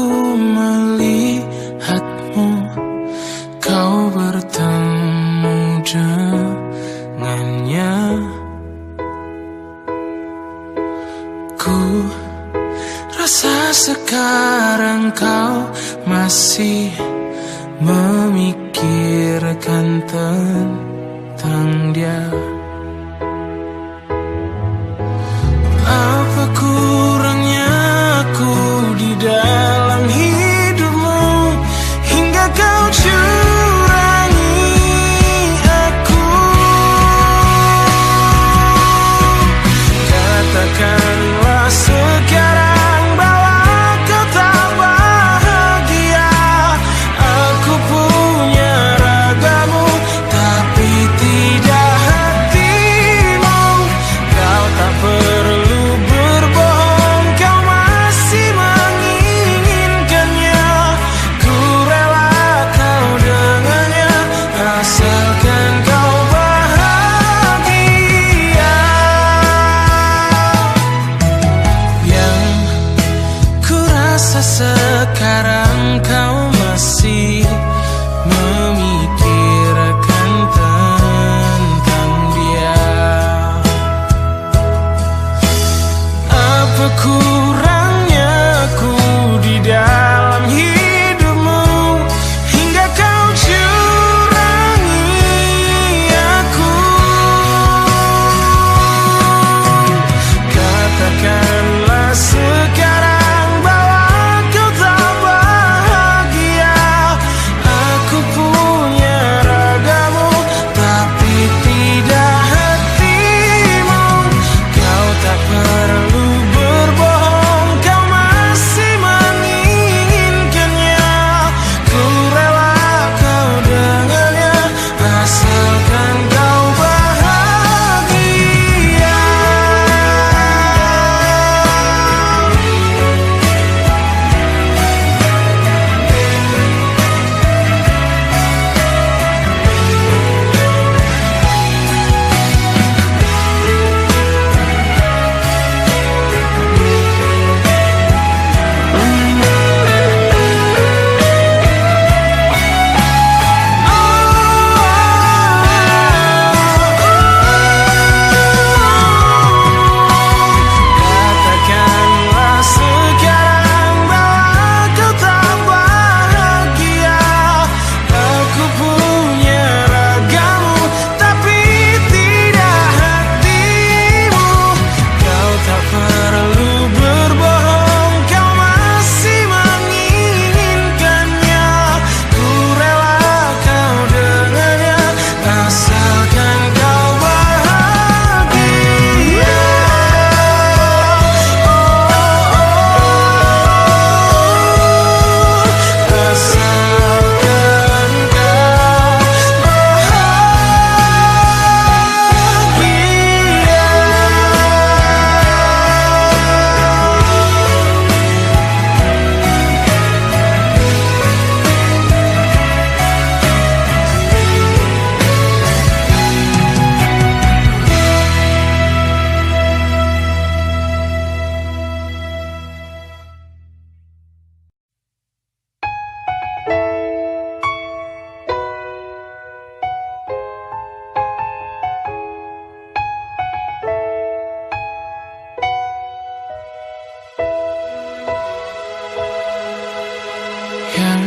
aku melihatmu, kau bertemu dengannya. Ku rasa sekarang kau masih memikirkan tentang dia. Apa kurangnya aku di dalam hidupmu hingga kau curangi aku? Katakanlah sekarang bahwa kau tak bahagia. Aku punya ragamu tapi tidak hatimu. Kau tak perlu berbohong, kau masih menginginkannya. Ku rela kau dengannya asalkan kau bahagia. Yang ku rasa sekarang kau masih memikirkan tentang dia. Apa kurangnya aku di dalam hidupmu hingga kau curangi aku? Katakanlah sekarang bahwa kau tak bahagia. Aku punya ragamu tapi tidak hatimu. Kau tak perlu berbohong, kau masih menginginkannya. Ku rela kau dengannya asalkan kau bahagia. Katakanlah sekarang bahwa kau tak bahagia. Aku punya ragamu tapi tidak hatimu. Kau tak perlu berbohong, kau masih menginginkannya. Ku rela kau dengannya asalkan kau bahagia. Asalkan kau yang